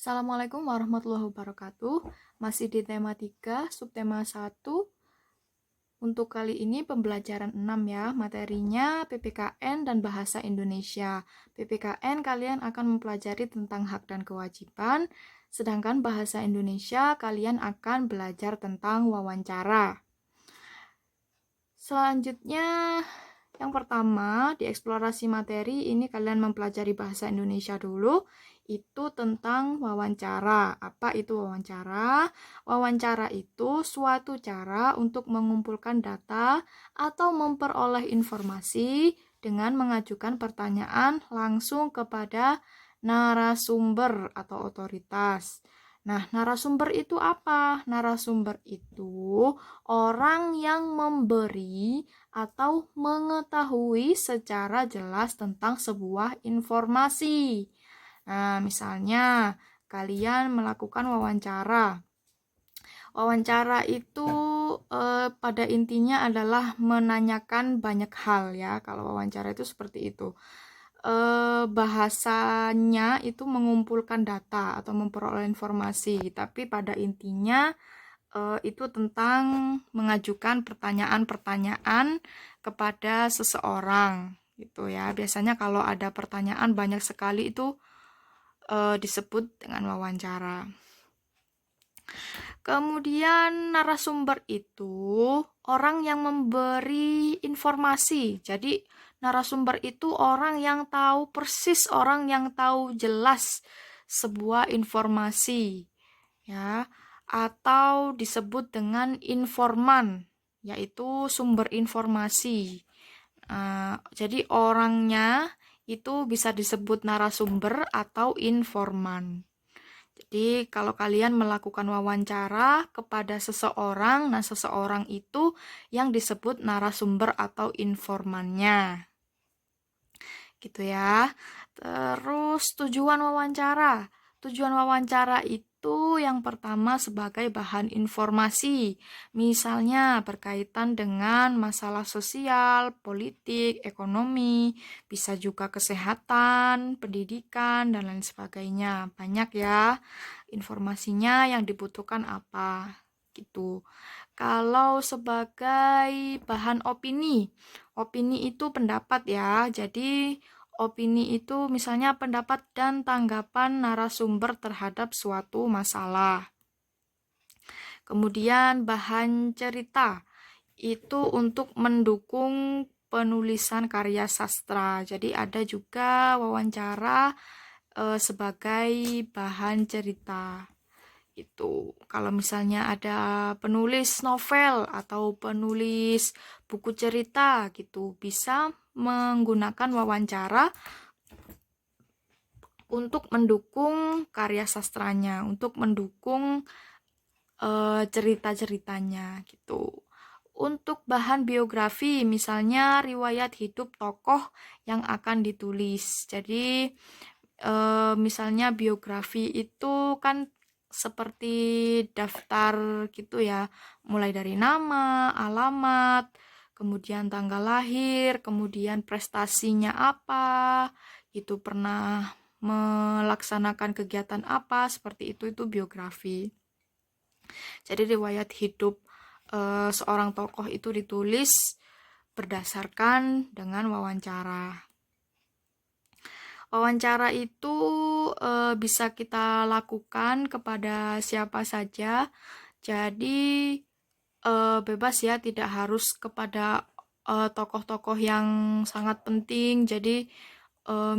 Assalamualaikum warahmatullahi wabarakatuh. Masih di tema 3, subtema 1. Untuk kali ini pembelajaran 6 ya. Materinya PPKN dan Bahasa Indonesia. PPKN kalian akan mempelajari tentang hak dan kewajiban, sedangkan Bahasa Indonesia kalian akan belajar tentang wawancara. Selanjutnya, yang pertama, di eksplorasi materi ini kalian mempelajari bahasa Indonesia dulu, itu tentang wawancara. Apa itu wawancara? Wawancara itu suatu cara untuk mengumpulkan data atau memperoleh informasi dengan mengajukan pertanyaan langsung kepada narasumber atau otoritas. Nah, narasumber itu apa? Narasumber itu orang yang memberi atau mengetahui secara jelas tentang sebuah informasi. Nah, misalnya kalian melakukan wawancara. Wawancara itu pada intinya adalah menanyakan banyak hal ya. Kalau wawancara itu seperti itu. Bahasanya itu mengumpulkan data atau memperoleh informasi, tapi pada intinya itu tentang mengajukan pertanyaan-pertanyaan kepada seseorang gitu ya. Biasanya kalau ada pertanyaan banyak sekali itu disebut dengan wawancara. Kemudian narasumber itu orang yang memberi informasi. Jadi narasumber itu orang yang tahu persis, orang yang tahu jelas sebuah informasi ya, atau disebut dengan informan, yaitu sumber informasi. Jadi orangnya itu bisa disebut narasumber atau informan. Jadi kalau kalian melakukan wawancara kepada seseorang, nah seseorang itu yang disebut narasumber atau informannya. Gitu ya. Terus tujuan wawancara. Tujuan wawancara itu yang pertama sebagai bahan informasi. Misalnya berkaitan dengan masalah sosial, politik, ekonomi, bisa juga kesehatan, pendidikan, dan lain sebagainya. Banyak ya informasinya yang dibutuhkan apa gitu. Kalau sebagai bahan opini, opini itu pendapat ya. Jadi opini itu misalnya pendapat dan tanggapan narasumber terhadap suatu masalah. Kemudian bahan cerita itu untuk mendukung penulisan karya sastra. Jadi ada juga wawancara sebagai bahan cerita. Itu kalau misalnya ada penulis novel atau penulis buku cerita gitu, bisa menggunakan wawancara untuk mendukung karya sastranya, untuk mendukung cerita-ceritanya gitu. Untuk bahan biografi, misalnya riwayat hidup tokoh yang akan ditulis. Jadi misalnya biografi itu kan seperti daftar gitu ya, mulai dari nama, alamat, kemudian tanggal lahir, kemudian prestasinya apa, itu pernah melaksanakan kegiatan apa, seperti itu biografi. Jadi riwayat hidup seorang tokoh itu ditulis berdasarkan dengan wawancara. Wawancara itu bisa kita lakukan kepada siapa saja. Jadi bebas ya, tidak harus kepada tokoh-tokoh yang sangat penting. Jadi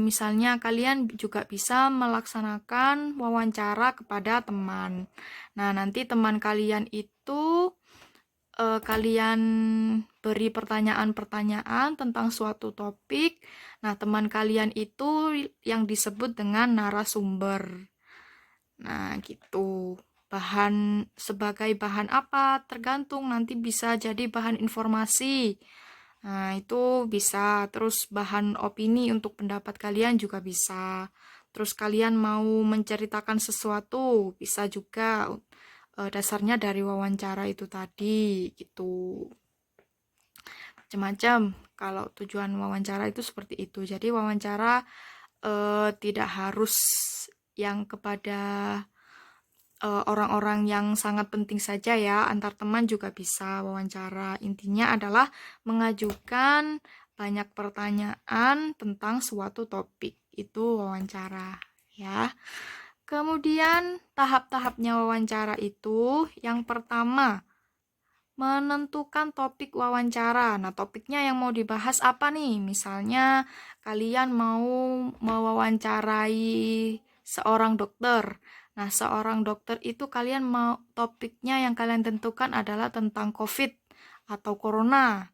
misalnya kalian juga bisa melaksanakan wawancara kepada teman. Nah, nanti teman kalian itu kalian beri pertanyaan-pertanyaan tentang suatu topik. Nah, teman kalian itu yang disebut dengan narasumber. Nah, gitu. Sebagai bahan apa? Tergantung, nanti bisa jadi bahan informasi. Nah, itu bisa. Terus bahan opini untuk pendapat kalian juga bisa. Terus kalian mau menceritakan sesuatu, bisa juga. Dasarnya dari wawancara itu tadi, gitu. Macam-macam. Kalau tujuan wawancara itu seperti itu. Jadi wawancara tidak harus yang kepada orang-orang yang sangat penting saja ya, antar teman juga bisa wawancara. Intinya adalah mengajukan banyak pertanyaan tentang suatu topik. Itu wawancara ya. Kemudian tahap-tahapnya wawancara itu yang pertama menentukan topik wawancara. Nah, topiknya yang mau dibahas apa nih? Misalnya kalian mau mewawancarai seorang dokter. Nah, seorang dokter itu kalian mau topiknya yang kalian tentukan adalah tentang COVID atau corona.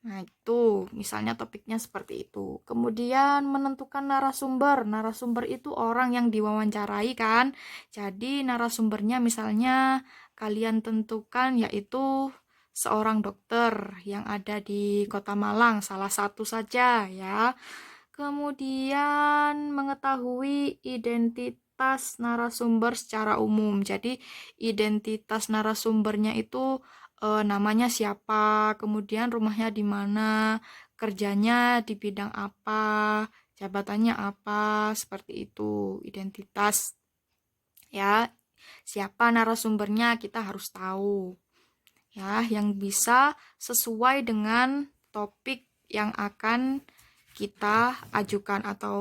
Nah, itu misalnya topiknya seperti itu. Kemudian menentukan narasumber. Narasumber itu orang yang diwawancarai kan. Jadi narasumbernya misalnya kalian tentukan yaitu seorang dokter yang ada di Kota Malang, salah satu saja ya. Kemudian mengetahui identitas narasumber secara umum. Jadi identitas narasumbernya itu namanya siapa, kemudian rumahnya di mana, kerjanya di bidang apa, jabatannya apa, seperti itu. Identitas ya. Siapa narasumbernya kita harus tahu. Ya, yang bisa sesuai dengan topik yang akan kita ajukan atau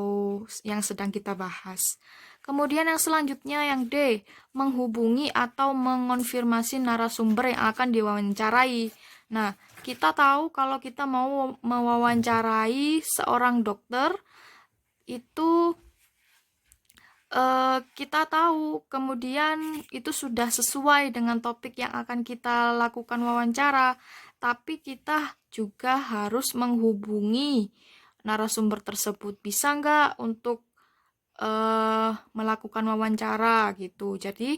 yang sedang kita bahas. Kemudian yang selanjutnya yang D, menghubungi atau mengonfirmasi narasumber yang akan diwawancarai. Nah, kita tahu kalau kita mau mewawancarai seorang dokter itu kita tahu kemudian itu sudah sesuai dengan topik yang akan kita lakukan wawancara, tapi kita juga harus menghubungi narasumber tersebut. Bisa nggak untuk melakukan wawancara gitu. Jadi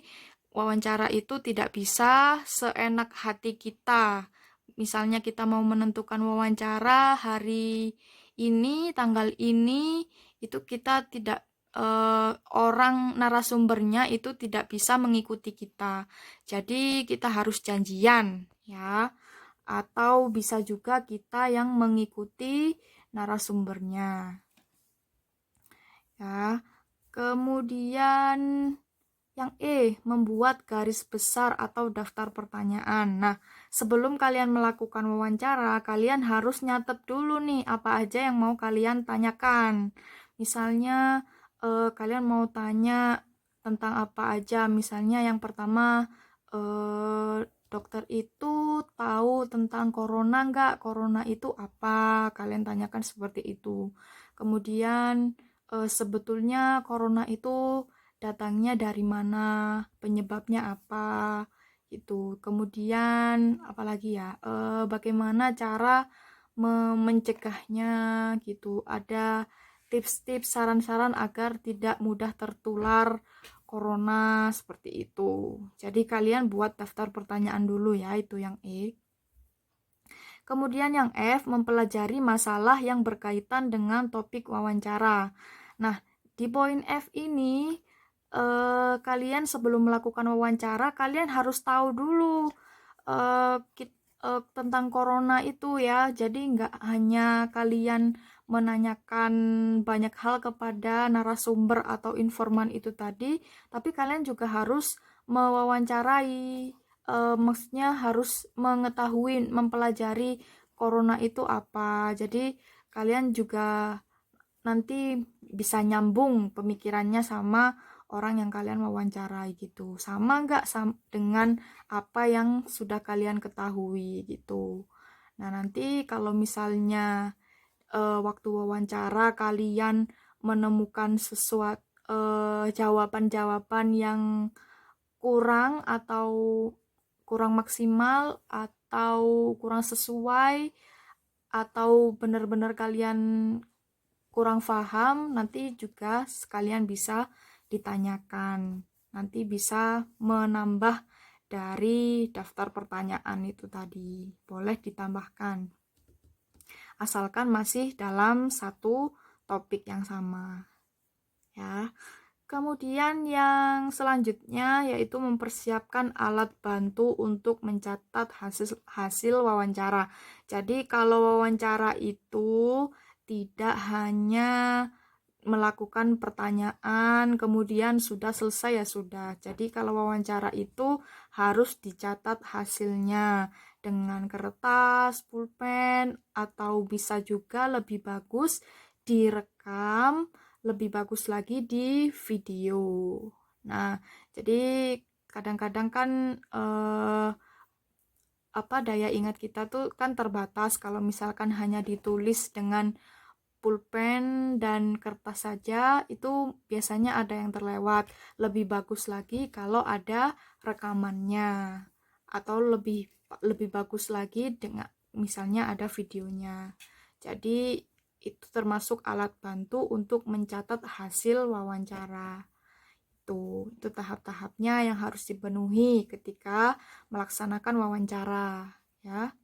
wawancara itu tidak bisa seenak hati kita. Misalnya kita mau menentukan wawancara hari ini, tanggal ini, itu kita tidak orang narasumbernya itu tidak bisa mengikuti kita. Jadi kita harus janjian ya. Atau bisa juga kita yang mengikuti narasumbernya. Ya. Kemudian yang E, membuat garis besar atau daftar pertanyaan. Nah, sebelum kalian melakukan wawancara, kalian harus nyatet dulu nih apa aja yang mau kalian tanyakan. Misalnya, kalian mau tanya tentang apa aja. Misalnya yang pertama, dokter itu tahu tentang corona nggak? Corona itu apa? Kalian tanyakan seperti itu. Kemudian, sebetulnya corona itu datangnya dari mana, penyebabnya apa, gitu. Kemudian apalagi ya, bagaimana cara mencegahnya, gitu. Ada tips-tips, saran-saran agar tidak mudah tertular corona seperti itu. Jadi kalian buat daftar pertanyaan dulu ya, itu yang E. Kemudian yang F, mempelajari masalah yang berkaitan dengan topik wawancara. Nah, di poin F ini, kalian sebelum melakukan wawancara, kalian harus tahu dulu tentang corona itu ya. Jadi nggak hanya kalian menanyakan banyak hal kepada narasumber atau informan itu tadi, tapi kalian juga harus mewawancarai, maksudnya harus mengetahui, mempelajari corona itu apa. Jadi kalian juga nanti bisa nyambung pemikirannya sama orang yang kalian wawancarai gitu. Sama nggak dengan apa yang sudah kalian ketahui gitu. Nah, nanti kalau misalnya waktu wawancara kalian menemukan sesuatu jawaban-jawaban yang kurang atau kurang maksimal atau kurang sesuai atau benar-benar kalian kurang paham, nanti juga sekalian bisa ditanyakan. Nanti bisa menambah dari daftar pertanyaan itu tadi. Boleh ditambahkan. Asalkan masih dalam satu topik yang sama. Ya. Kemudian yang selanjutnya yaitu mempersiapkan alat bantu untuk mencatat hasil wawancara. Jadi kalau wawancara itu tidak hanya melakukan pertanyaan, kemudian sudah selesai ya sudah. Jadi kalau wawancara itu harus dicatat hasilnya dengan kertas, pulpen, atau bisa juga lebih bagus direkam, lebih bagus lagi di video. Nah, jadi kadang-kadang kan daya ingat kita tuh kan terbatas kalau misalkan hanya ditulis dengan pulpen dan kertas saja, itu biasanya ada yang terlewat. Lebih bagus lagi kalau ada rekamannya, atau lebih lebih bagus lagi dengan misalnya ada videonya. Jadi itu termasuk alat bantu untuk mencatat hasil wawancara. Itu tahap-tahapnya yang harus dipenuhi ketika melaksanakan wawancara, ya.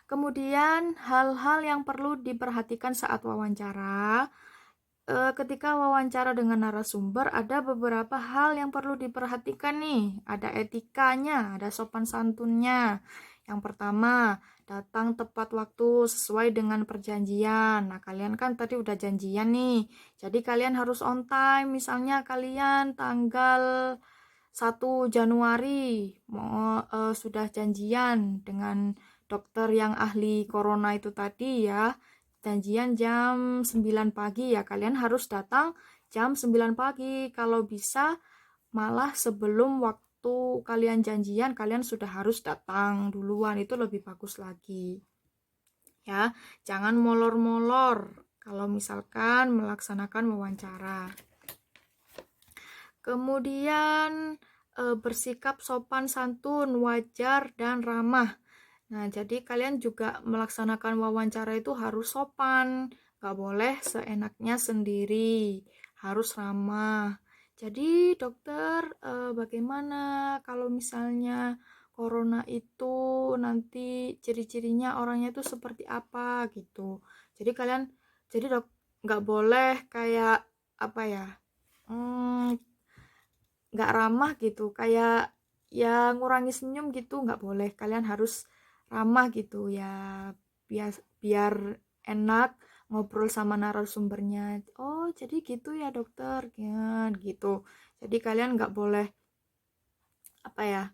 Kemudian hal-hal yang perlu diperhatikan saat wawancara. Ketika wawancara dengan narasumber ada beberapa hal yang perlu diperhatikan nih. Ada etikanya, ada sopan santunnya. Yang pertama, datang tepat waktu sesuai dengan perjanjian. Nah, kalian kan tadi udah janjian nih. Jadi kalian harus on time. Misalnya kalian tanggal 1 Januari sudah janjian dengan dokter yang ahli corona itu tadi ya. Janjian jam 9 pagi ya, kalian harus datang jam 9 pagi. Kalau bisa malah sebelum waktu kalian janjian, kalian sudah harus datang duluan, itu lebih bagus lagi. Ya, jangan molor-molor kalau misalkan melaksanakan wawancara. Kemudian bersikap sopan santun, wajar, dan ramah. Nah, jadi kalian juga melaksanakan wawancara itu harus sopan, gak boleh seenaknya sendiri, harus ramah. Jadi dokter, bagaimana kalau misalnya corona itu nanti ciri-cirinya orangnya itu seperti apa gitu. Jadi dok, gak boleh kayak apa ya, gak ramah gitu, kayak ya ngurangi senyum gitu nggak boleh. Kalian harus ramah gitu ya, biar enak ngobrol sama narasumbernya. Oh jadi gitu ya dokter ya, gitu. Jadi kalian nggak boleh apa ya,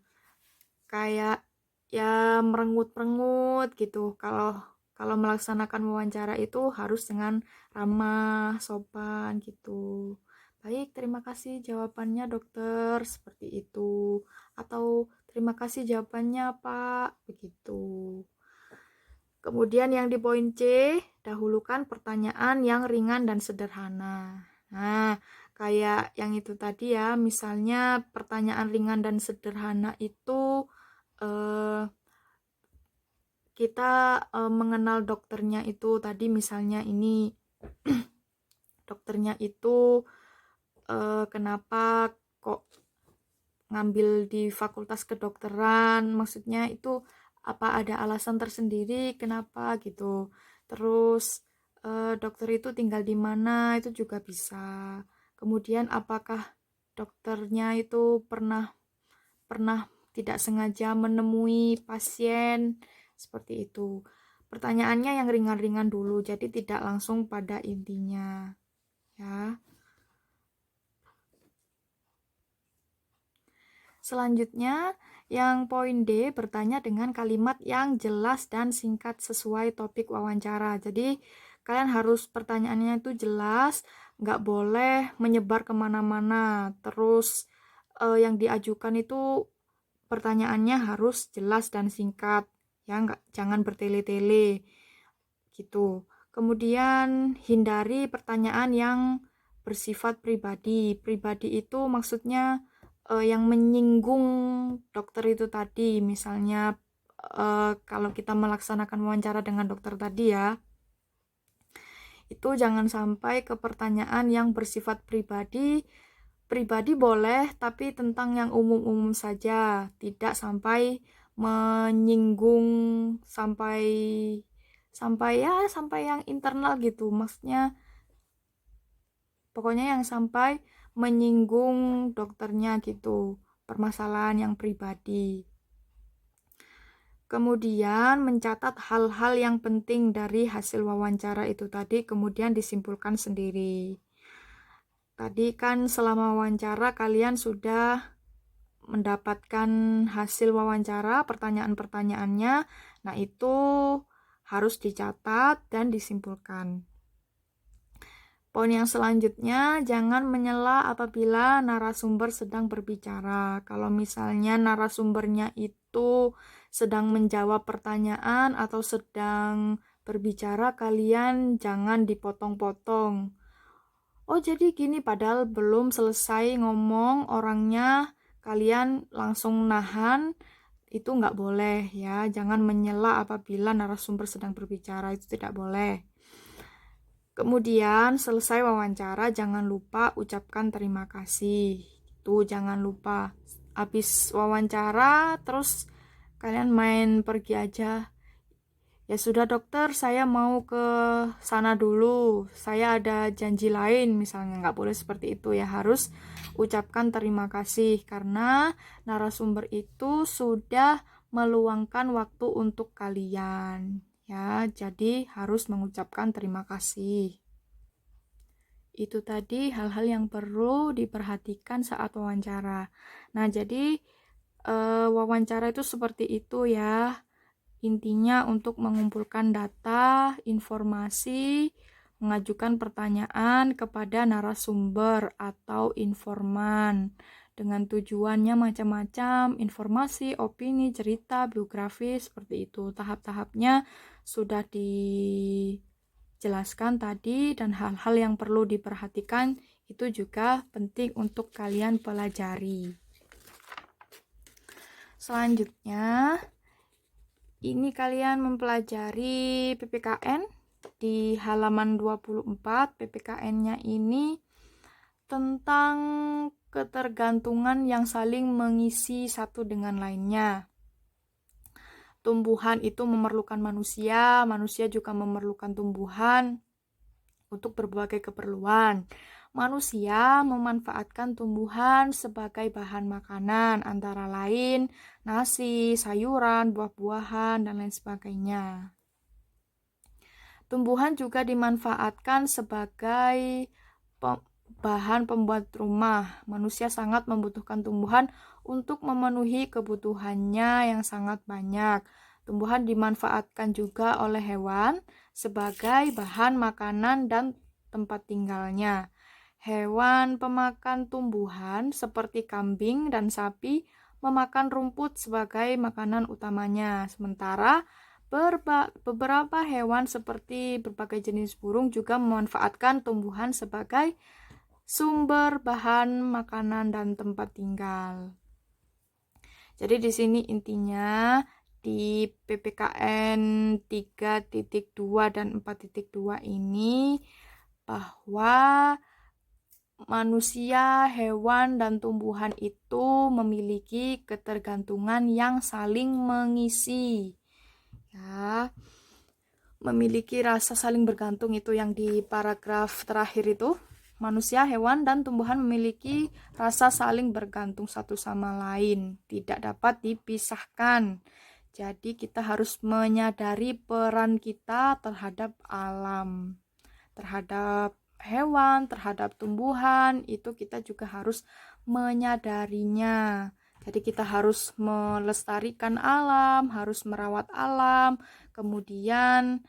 kayak ya merengut-merengut gitu. Kalau kalau melaksanakan wawancara itu harus dengan ramah, sopan gitu. Baik, terima kasih jawabannya dokter, seperti itu. Atau terima kasih jawabannya Pak, begitu. Kemudian yang di poin C, dahulukan pertanyaan yang ringan dan sederhana. Nah, kayak yang itu tadi ya, misalnya pertanyaan ringan dan sederhana itu kita mengenal dokternya itu tadi, misalnya ini dokternya itu kenapa kok ngambil di fakultas kedokteran, maksudnya itu apa ada alasan tersendiri kenapa gitu. Terus dokter itu tinggal di mana, itu juga bisa. Kemudian apakah dokternya itu pernah pernah tidak sengaja menemui pasien, seperti itu. Pertanyaannya yang ringan-ringan dulu, jadi tidak langsung pada intinya, ya. Selanjutnya, yang poin D, bertanya dengan kalimat yang jelas dan singkat sesuai topik wawancara. Jadi, kalian harus pertanyaannya itu jelas, nggak boleh menyebar kemana-mana. Terus, yang diajukan itu pertanyaannya harus jelas dan singkat, ya, jangan bertele-tele, gitu. Kemudian, hindari pertanyaan yang bersifat pribadi. Pribadi itu maksudnya yang menyinggung dokter itu tadi. Misalnya kalau kita melaksanakan wawancara dengan dokter tadi ya, itu jangan sampai ke pertanyaan yang bersifat pribadi. Pribadi boleh, tapi tentang yang umum-umum saja, tidak sampai menyinggung sampai sampai yang internal gitu. Maksudnya pokoknya yang sampai menyinggung dokternya gitu, permasalahan yang pribadi. Kemudian mencatat hal-hal yang penting dari hasil wawancara itu tadi, kemudian disimpulkan sendiri. Tadi kan selama wawancara kalian sudah mendapatkan hasil wawancara, pertanyaan-pertanyaannya. Nah, itu harus dicatat dan disimpulkan. Poin yang selanjutnya, jangan menyela apabila narasumber sedang berbicara. Kalau misalnya narasumbernya itu sedang menjawab pertanyaan atau sedang berbicara, kalian jangan dipotong-potong. Oh, jadi gini, padahal belum selesai ngomong orangnya, kalian langsung nahan, itu nggak boleh ya. Jangan menyela apabila narasumber sedang berbicara, itu tidak boleh. Kemudian selesai wawancara, jangan lupa ucapkan terima kasih. Itu jangan lupa. Habis wawancara, terus kalian main pergi aja. Ya sudah dokter, saya mau ke sana dulu. Saya ada janji lain, misalnya nggak boleh seperti itu ya. Harus ucapkan terima kasih karena narasumber itu sudah meluangkan waktu untuk kalian. Ya, jadi harus mengucapkan terima kasih. Itu tadi hal-hal yang perlu diperhatikan saat wawancara. Nah, jadi wawancara itu seperti itu ya. Intinya untuk mengumpulkan data, informasi, mengajukan pertanyaan kepada narasumber atau informan dengan tujuannya macam-macam, informasi, opini, cerita, biografi, seperti itu. Tahap-tahapnya sudah dijelaskan tadi dan hal-hal yang perlu diperhatikan itu juga penting untuk kalian pelajari. Selanjutnya, ini kalian mempelajari PPKN di halaman 24. PPKN-nya ini tentang ketergantungan yang saling mengisi satu dengan lainnya. Tumbuhan itu memerlukan manusia, manusia juga memerlukan tumbuhan untuk berbagai keperluan. Manusia memanfaatkan tumbuhan sebagai bahan makanan, antara lain nasi, sayuran, buah-buahan, dan lain sebagainya. Tumbuhan juga dimanfaatkan sebagai bahan pembuat rumah. Manusia sangat membutuhkan tumbuhan untuk memenuhi kebutuhannya yang sangat banyak. Tumbuhan dimanfaatkan juga oleh hewan sebagai bahan makanan dan tempat tinggalnya. Hewan pemakan tumbuhan seperti kambing dan sapi memakan rumput sebagai makanan utamanya. Sementara beberapa hewan seperti berbagai jenis burung juga memanfaatkan tumbuhan sebagai sumber bahan makanan dan tempat tinggal. Jadi di sini intinya di PPKN 3.2 dan 4.2 ini bahwa manusia, hewan, dan tumbuhan itu memiliki ketergantungan yang saling mengisi. Ya, memiliki rasa saling bergantung itu yang di paragraf terakhir itu. Manusia, hewan, dan tumbuhan memiliki rasa saling bergantung satu sama lain, tidak dapat dipisahkan. Jadi kita harus menyadari peran kita terhadap alam, terhadap hewan, terhadap tumbuhan, itu kita juga harus menyadarinya. Jadi kita harus melestarikan alam, harus merawat alam, kemudian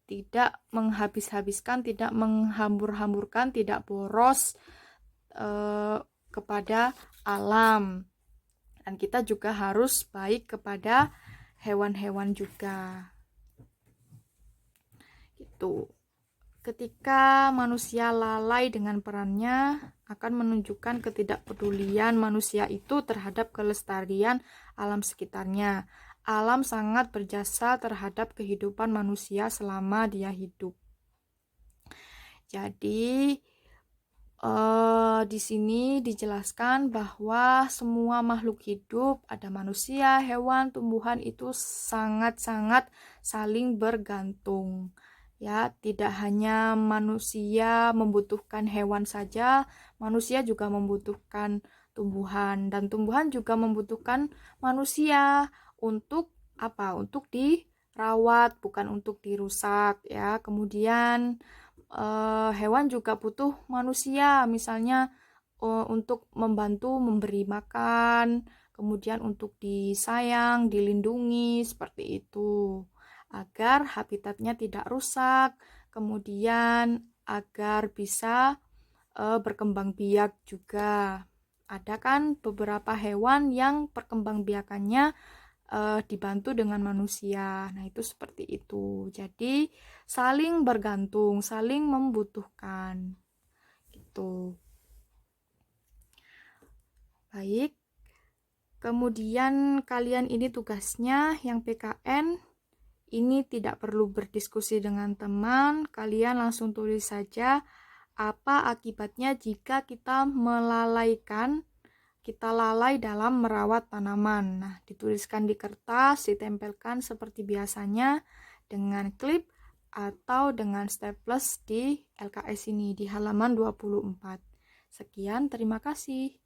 tidak menghabis-habiskan, tidak menghambur-hamburkan, tidak boros kepada alam. Dan kita juga harus baik kepada hewan-hewan juga. Gitu. Ketika manusia lalai dengan perannya, akan menunjukkan ketidakpedulian manusia itu terhadap kelestarian alam sekitarnya. Alam sangat berjasa terhadap kehidupan manusia selama dia hidup. Jadi di sini dijelaskan bahwa semua makhluk hidup, ada manusia, hewan, tumbuhan, itu sangat-sangat saling bergantung. Ya, tidak hanya manusia membutuhkan hewan saja, manusia juga membutuhkan tumbuhan, dan tumbuhan juga membutuhkan manusia untuk apa? Untuk dirawat, bukan untuk dirusak ya. Kemudian hewan juga butuh manusia, misalnya untuk membantu memberi makan, kemudian untuk disayang, dilindungi, seperti itu. Agar habitatnya tidak rusak, kemudian agar bisa berkembang biak juga. Ada kan beberapa hewan yang perkembangbiakannya dibantu dengan manusia. Nah, itu seperti itu. Jadi, saling bergantung, saling membutuhkan. Gitu. Baik. Kemudian kalian ini tugasnya yang PKN ini tidak perlu berdiskusi dengan teman, kalian langsung tulis saja apa akibatnya jika kita lalai dalam merawat tanaman. Nah, dituliskan di kertas, ditempelkan seperti biasanya dengan klip atau dengan staples di LKS ini di halaman 24. Sekian, terima kasih.